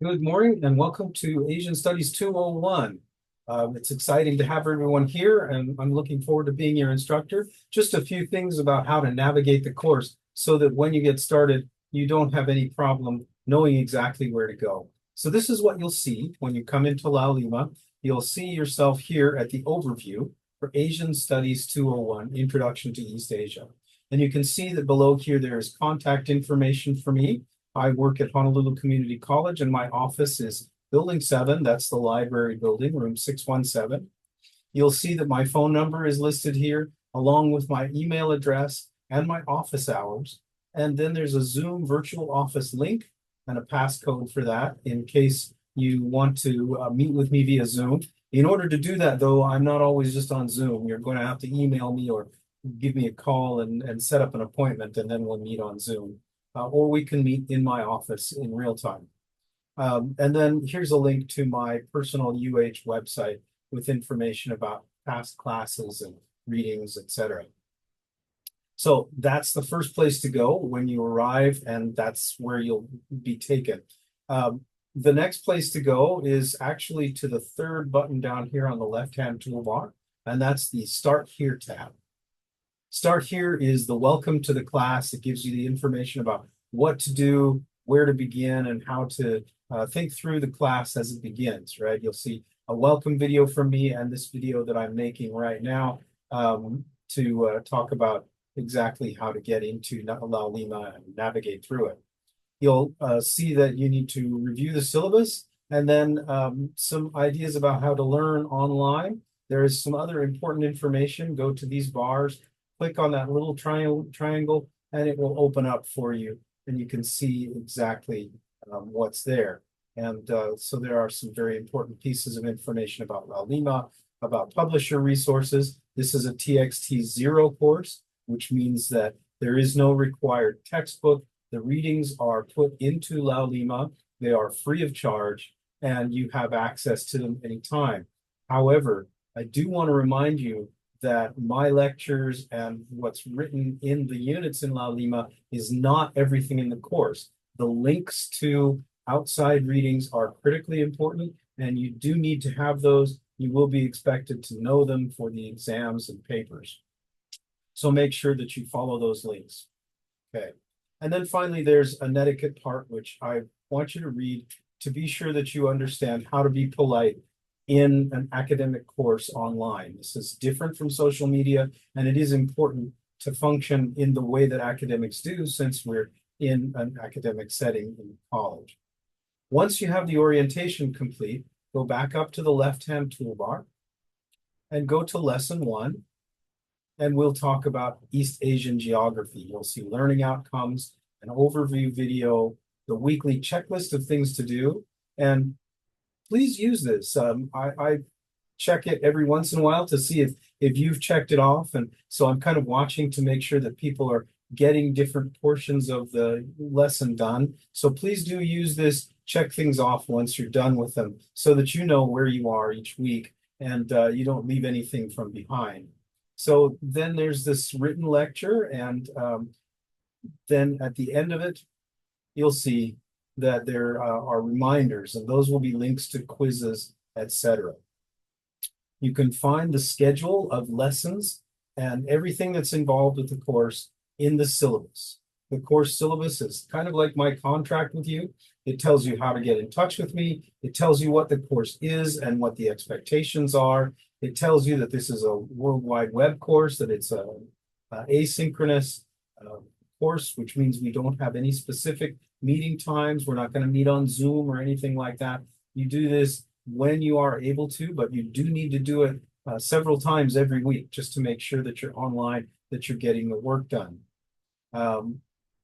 Good morning and welcome to Asian Studies 201. It's exciting to have everyone here, and I'm looking forward to being your instructor. Just a few things about how to navigate the course so that when you get started, you don't have any problem knowing exactly where to go. So this is what you'll see when you come into La Lima. You'll see yourself here at the overview for Asian Studies 201, Introduction to East Asia. And you can see that below here there is contact information for me. I work at Honolulu Community College, and my office is Building 7. That's the library building, room 617. You'll see that my phone number is listed here, along with my email address and my office hours. And then there's a Zoom virtual office link and a passcode for that in case you want to meet with me via Zoom. In order to do that, though, I'm not always just on Zoom. You're going to have to email me or give me a call and set up an appointment, and then we'll meet on Zoom. Or we can meet in my office in real time. And then here's a link to my personal UH website with information about past classes and readings, etc. So that's the first place to go when you arrive, and that's where you'll be taken. The next place to go is actually to the third button down here on the left-hand toolbar, and that's the Start Here tab. Start Here is the welcome to the class. It gives you the information about what to do, where to begin, and how to think through the class as it begins, right? You'll see a welcome video from me and this video that I'm making right now to talk about exactly how to get into La Lima and navigate through it. You'll see that you need to review the syllabus and then some ideas about how to learn online. There is some other important information. Go to these bars, click on that little triangle, and it will open up for you, and you can see exactly what's there. And so there are some very important pieces of information about La Lima, about publisher resources. This is a TXT0 course, which means that there is no required textbook. The readings are put into La Lima. They are free of charge, and you have access to them anytime. However, I do want to remind you that my lectures and what's written in the units in La Lima is not everything in the course. The links to outside readings are critically important, and you do need to have those. You will be expected to know them for the exams and papers. So make sure that you follow those links. Okay. And then finally, there's a netiquette part, which I want you to read to be sure that you understand how to be polite in an academic course online. This is different from social media, and it is important to function in the way that academics do since we're in an academic setting in college. Once you have the orientation complete, go back up to the left-hand toolbar and go to lesson 1, and we'll talk about East Asian geography. You'll see learning outcomes, an overview video, the weekly checklist of things to do, and please use this. I check it every once in a while to see if you've checked it off. And so I'm kind of watching to make sure that people are getting different portions of the lesson done. So please do use this, check things off once you're done with them so that you know where you are each week and you don't leave anything from behind. So then there's this written lecture, and then at the end of it, you'll see that there are reminders, and those will be links to quizzes, etc. You can find the schedule of lessons and everything that's involved with the course in the syllabus. The course syllabus is kind of like my contract with you. It tells you how to get in touch with me. It tells you what the course is and what the expectations are. It tells you that this is a World Wide Web course, that it's a asynchronous course, which means we don't have any specific meeting times. We're not going to meet on Zoom or anything like that. You do this when you are able to, but you do need to do it several times every week just to make sure that you're online, that you're getting the work done.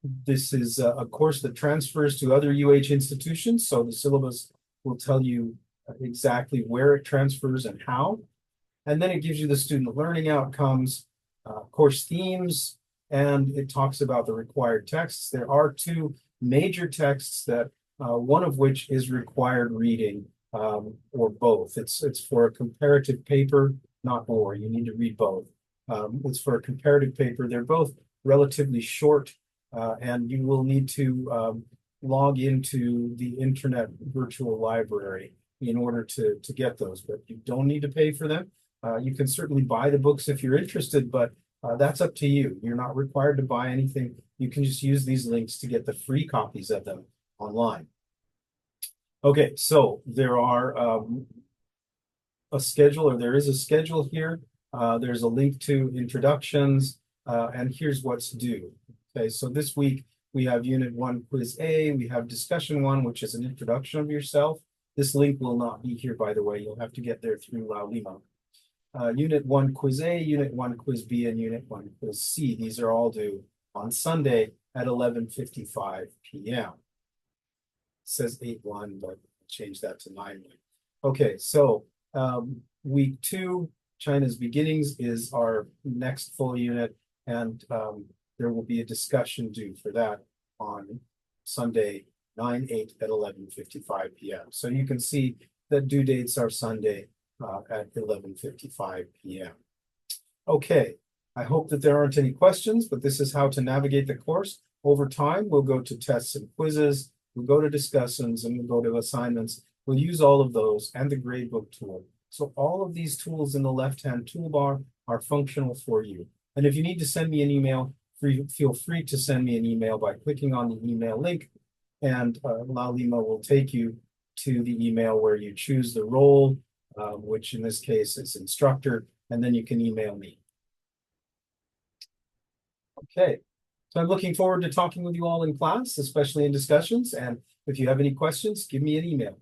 This is a course that transfers to other UH institutions, so the syllabus will tell you exactly where it transfers and how. And then it gives you the student learning outcomes, course themes, and it talks about the required texts. There are 2 major texts that one of which is required reading, or both. It's for a comparative paper, not or. You need to read both. It's for a comparative paper. They're both relatively short, and you will need to log into the Internet Virtual Library in order to get those, but you don't need to pay for them. You can certainly buy the books if you're interested, but that's up to you. You're not required to buy anything. You can just use these links to get the free copies of them online. Okay, so there are a schedule, or there is a schedule here. There's a link to introductions, and here's what's due. Okay, so this week we have Unit 1 Quiz A, we have Discussion 1, which is an introduction of yourself. This link will not be here, by the way. You'll have to get there through Laulima. Unit 1 Quiz A, Unit 1 Quiz B, and Unit 1 Quiz C. These are all due on Sunday at 11:55 p.m. It says 8-1, but I'll change that to 9-1. Okay, so week 2, China's Beginnings, is our next full unit, and there will be a discussion due for that on Sunday, 9/8 at 11:55 p.m. So you can see that due dates are Sunday at 11:55 p.m. Okay, I hope that there aren't any questions, but this is how to navigate the course. Over time, we'll go to tests and quizzes, we'll go to discussions, and we'll go to assignments. We'll use all of those and the gradebook tool. So all of these tools in the left-hand toolbar are functional for you. And if you need to send me an email, feel free to send me an email by clicking on the email link, and Laulima will take you to the email where you choose the role, which in this case is instructor, and then you can email me. Okay, so I'm looking forward to talking with you all in class, especially in discussions, and if you have any questions, give me an email.